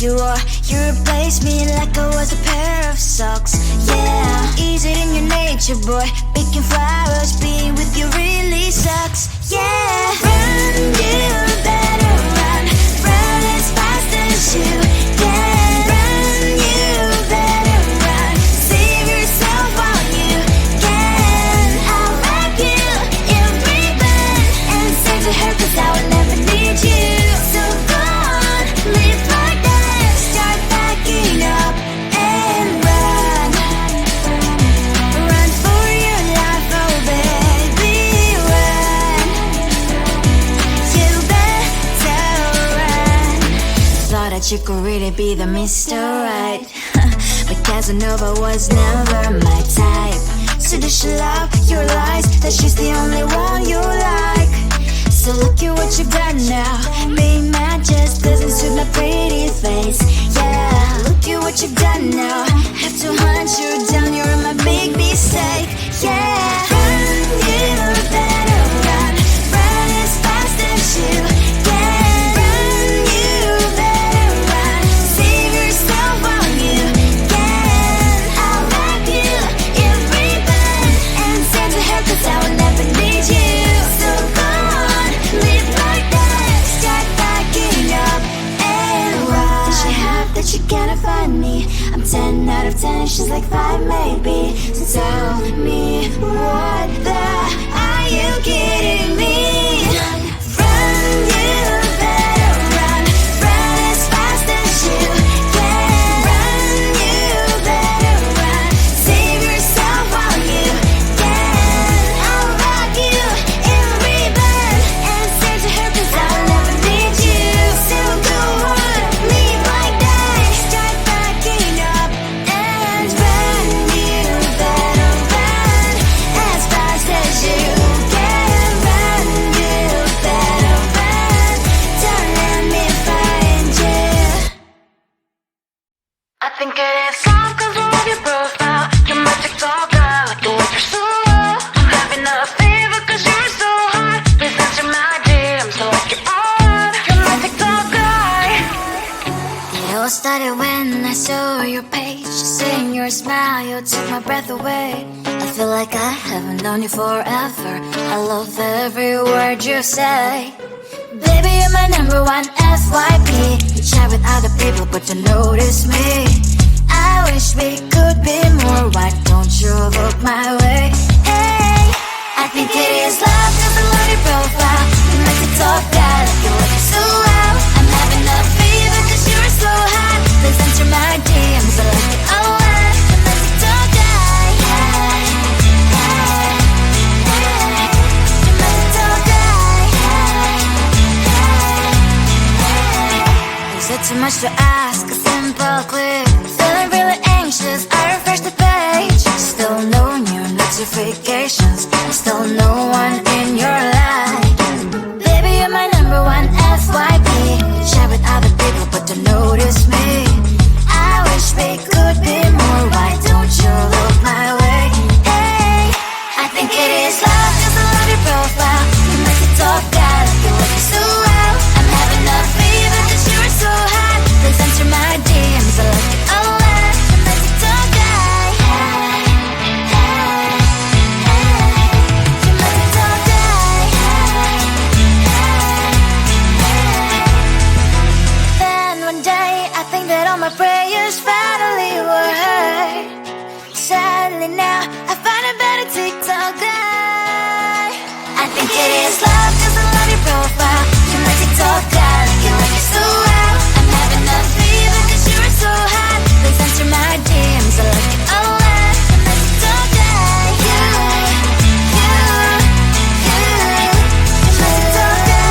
you are. You replaced me like I was a pair of socks. Yeah, is it in your nature, boy? Picking flowers, being with you really sucks. Yeah, run, you better run. Run as fast as you can. Run, you better run. Save yourself while you can. I'll wrap you in ribbon and say to her, 'cause I will never need you. So go on, live like that. Start backing up and run. Run for your life, oh baby, run. You better run. Thought that you could really be the Mr. Right, but Casanova was never my type. So does she love your lies, that she's the only one you like? So look at what you've done now. Being mad just doesn't suit my pretty face. Yeah, look at what you've done now. Have to hunt you down, you're my big mistake. Yeah, run, you better run. Run as fast as you can. Run, you better run. Save yourself while you can. I'll wrap you in ribbon and send to her, 'cause I will never need you. So go on, live like that. Start backing up and run. Does she have that you cannot find me? I'm 10 out of 10, she's like 5 maybe. So tell me, what the are you kidding me? Run, you better run. Run as fast as you can. Run, you better run. Save yourself while you can. I'll wrap you in ribbon and say to her, 'cause I will never need you. So go on, live like that. Start backing up and run. You better run as fast as you can. Run, you better run. Don't let me find you. I think it is soft 'cause I love your profile. You're my TikTok guy, like the way you're so low. I'm having a fever 'cause you're so hot. Please answer my DMs, I like you're on. You're my TikTok guy. It all started when I saw your page. Seeing your smile, you took my breath away. I feel like I haven't known you forever. I love every word you say. Baby, you're my number one FYP. You chat with other people, but you notice me. I wish we could be more. Why don't you look my way? Hey, I think it is love 'cause I love your profile. You make it talk guy, like you look so well. I'm having a fever 'cause you're so hot. Please answer my DMs, I like it a lot. You make it talk guy. Hey, hey, hey. You make it talk guy. Hey, hey, hey. Is it too much to ask? A simple click. Feeling really anxious, I refresh the page. Still no new notifications. Still no one in your life. Baby, you're my number one FYP. Share with other people, but don't notice me. I wish we could be more. Why don't you look my way? Hey, I think it is love 'cause I love your profile. You make it talk guy, like you look so well. I'm having a fever 'cause you're so hot. Please answer my DMs, I like it a lot. You make it talk guy. Hey, hey, hey. You make it talk guy. Hey, hey, hey. Then one day I think that all my prayers finally were heard. Sadly now I find a better TikTok guy. I think it is love 'cause I love your profile. You my TikTok guy, like you look so well. I'm having a fever 'cause you're so hot. Please answer my DMs, I like it a lot. You my TikTok guy. You my TikTok guy.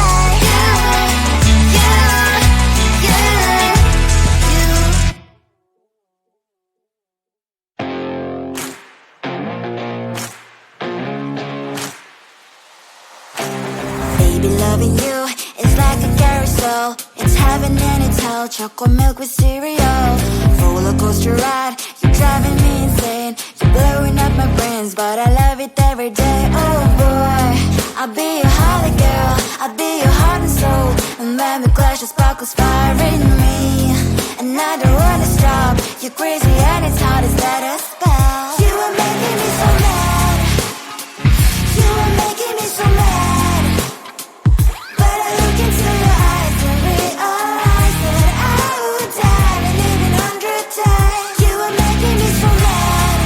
Baby, loving you is like a carousel. It's heaven and it's hell. Chocolate milk with cereal. Roller coaster ride, you're driving me insane. You're blowing up my brains, but I love it every day. Oh boy, I'll be your holly girl. I'll be your heart and soul. And when we clash, the sparkles fire in me. And and I don't wanna stop. You're crazy and it's hard as let us spell. You are making me so mad. You are making me so mad. But I look into your eyes and realize that I would die and even 100 times. You are making me so mad.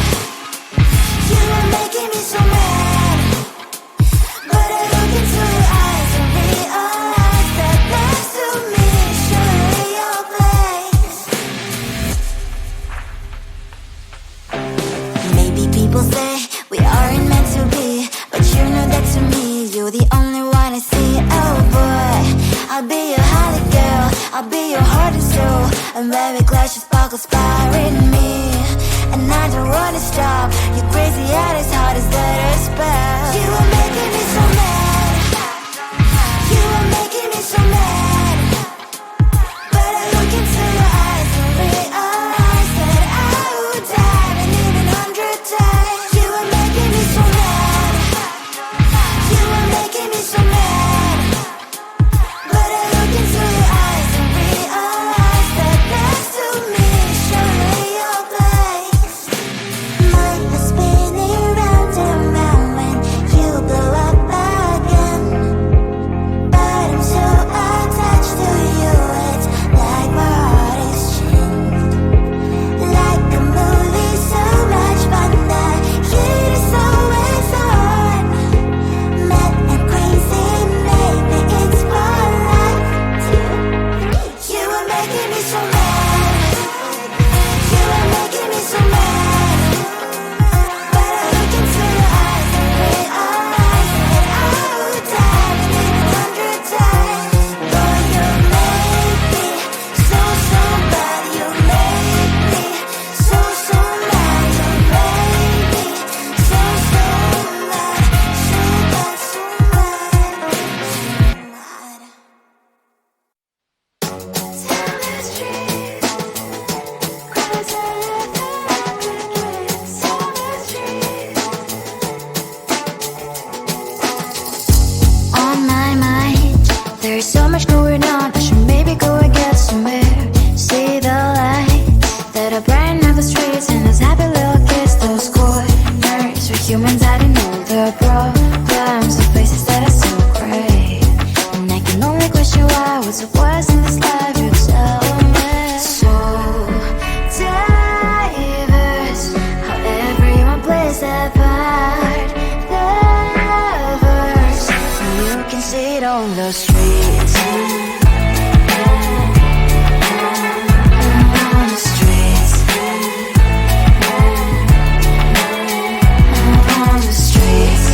You are making me so mad. But I look into your eyes and realize that next to me is surely your place. Maybe people say we aren't meant to be, but you know that to me you're the only one I see. Oh boy, I'll be your holly girl, I'll be your heart and soul, and baby clash of sparkles firing me. And I don't wanna stop. You're crazy and as hard as that spell. You are making me so mad. You are making me so mad. But I look into your eyes and realize that I would die and even 100 times. You are making me so mad. You are making me so mad. But I look into your eyes and realize that next to me is surely your place. Mind was spinning round and round when you blow up again. But I'm so attached to you, it's like my heart is chained. Like a movie, so much fun that heat is always on. Mad and crazy, maybe it's for life too. You are making me so mad. You are making me so mad. But I look into your eyes and realize that I would die and even 100 times. Boy, you make me so, so bad. You make me so, so mad. You make me so, so mad. So bad, so mad, so mad. Tell the street, 'cause I live like a kid. Tell the street. On my mind, there's so much going on. I should maybe go and get somewhere. See the lights that are brighten up the streets, and those happy little kids, those corners where humans hiding all their problems, the faces that are so great. And I can only question why, what's the worst in this life, you tell me. So diverse, how everyone plays their part. Lovers, you can see it on the streets. On the streets. On the streets.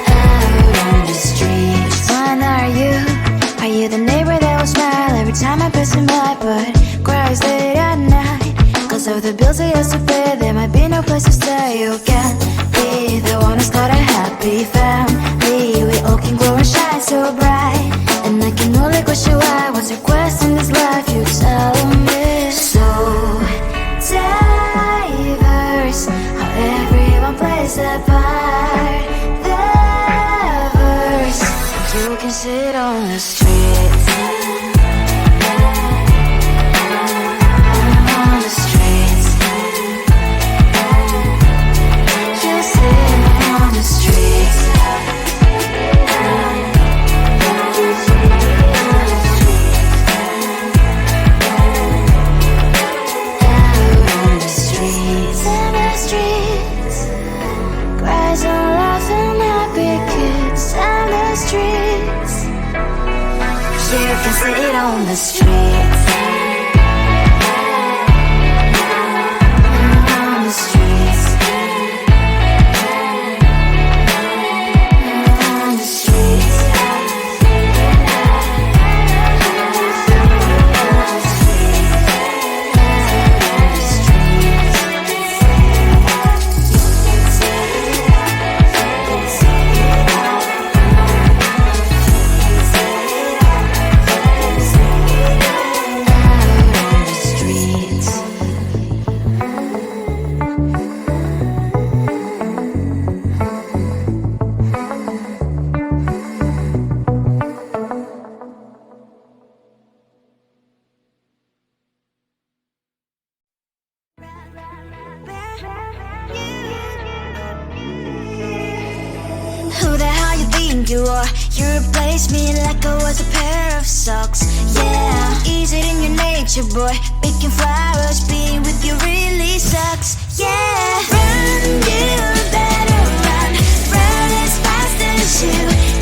Out on the streets. When are you? Are you the neighbor that will smile every time I pass him by, but cries late at night? 'Cause of the bills I used to pay, there might be no place to stay. You can't be the one who's got a happy family. We all can glow and shine so bright, and I can only question why, what's your quest in this life, you tell me. So diverse, how everyone plays their part. Lovers, you can sit on the streets. On the streets. You sit on the streets. Out on the streets. In the streets. Cries and laughing happy kids. On the streets. You can sit on the streets. On the streets. On the streets. you are. You replaced me like I was a pair of socks. Yeah, is it in your nature, boy? Picking flowers, being with you really sucks. Yeah, run, you better run. Run as fast as you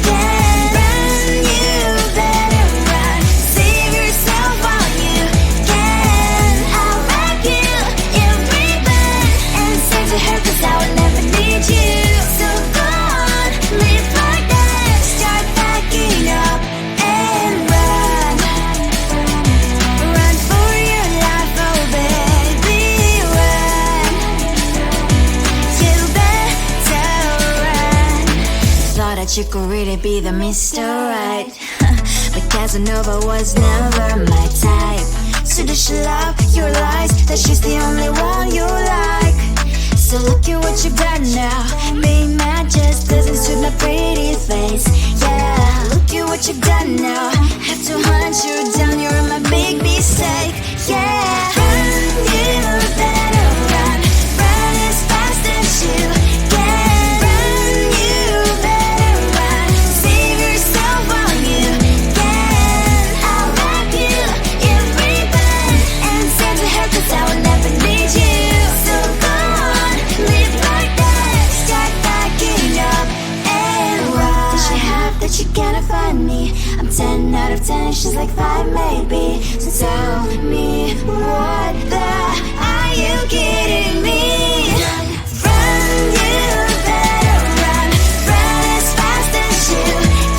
can. Run, you better run. Save yourself while you can. I'll wrap you in ribbon and send to her, cause I will never need you. So go on, live like that. Start packing up and run. Run for your life, oh baby, run. You better run. Thought that you could really be the Mr. Right, but Casanova was never my type. So does she love your lies, that she's the only one you like? So look at what you've done now. Being mad just doesn't suit my pretty face. Yeah, look at what you've done now. Have to hunt you down, you're my big mistake. Yeah, run, you better run. Run as fast as you can. Run, you better run. Save yourself while you can. I'll wrap you in ribbon and send to her, cause I will never need you. So go on, live like that. Start packing up and run. Does she have that you cannot find me? I'm 10 out of 10, she's like 5 maybe. So tell me, what the are you kidding me? Run, you better run. Run as fast as you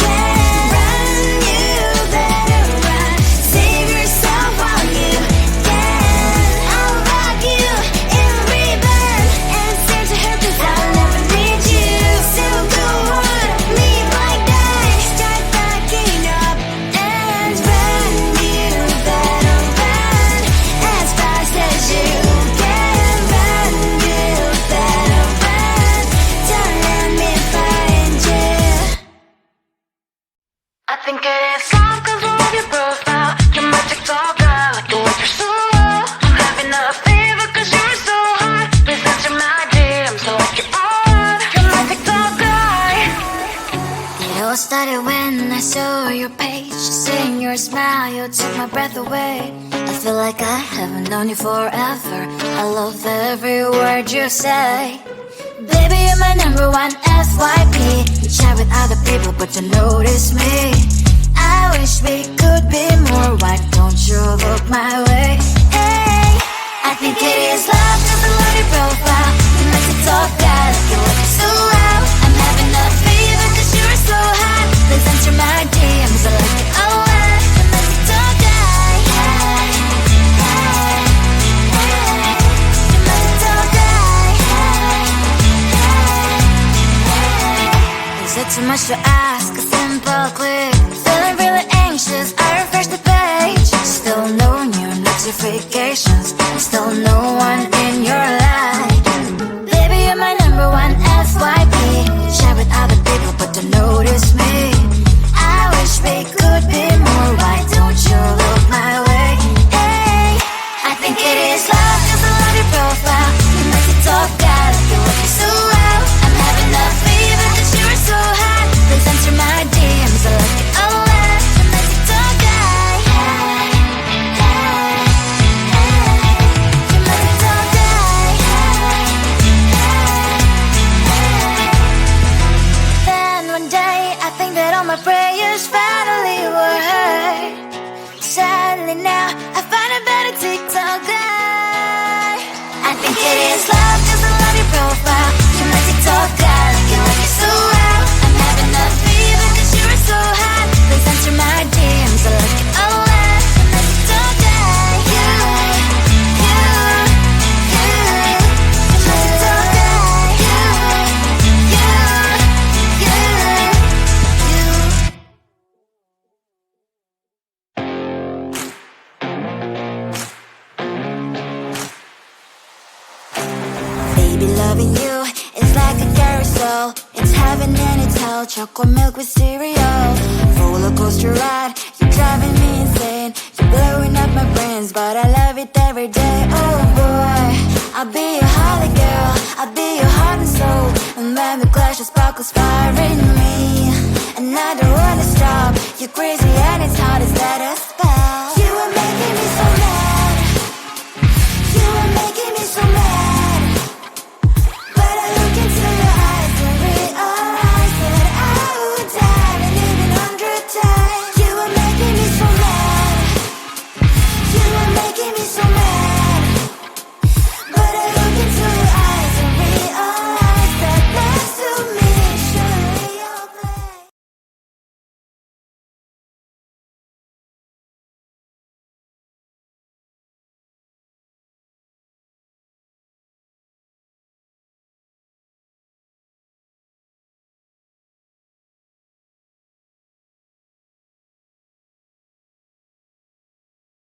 can. Run, you better run. Save yourself while you can. I'll rock you in ribbon and send to her, cause I'll never need you. So go on, leave like that. Start packing up and run. You better run as fast as you can. Run, you better run. Don't let me find you. I think it is soft cause I love your profile. You're my TikToker, like the way you're so low. I'm having a fever cause you're so hot. Please answer my DMs, so like you're on. You're my TikToker. It all started when I saw your page. Seeing your smile, you took my breath away. I feel like I haven't known you forever. I love every word you say. Baby, you're my number one FYP. You chat with other people, but you notice me. I wish we could be more. Why don't you look my way? Hey, I think it is love, cause I love your profile. You make it talk that like you look so well. I'm having a fever cause you're so hot. Please answer my DMs, I like it a lot. You make it talk that. Hey, hey, hey. You make it talk that. Is it too much to ask? A simple click. Feeling really anxious, I refresh the page. Still no new notifications. Still no one in your life. Baby, you're my number one FYP. Chat with other people, but don't notice me. I wish we could be more. Why don't you look my way? Hey, I think it is love, cause I love your profile. You make it talk that like you look so well. I'm having a fever cause you're so hot. Please answer my DMs, I like it a lot. You make it talk that. Hey, hey, hey. You make it talk that. Hey, hey, hey. Then one day I think that all my prayers finally were heard. Sadly now I find a better TikTok guy. I think it is love cause I love your profile. You make it talk that like you like it so well. I'm having a fever cause you're so hot. Please answer my DMs, I like it a lot. You make it talk that. You make it talk that. Baby, loving you is like a carousel. It's heaven and it's hell. Chocolate milk with cereal. Roller coaster ride, you're driving me insane. You're blowing up my brains, but I love it every day. Oh boy, I'll be your holly girl. I'll be your heart and soul. And when the clash of sparkles fire in me, and I don't wanna stop. You're crazy and it's hard as let us back.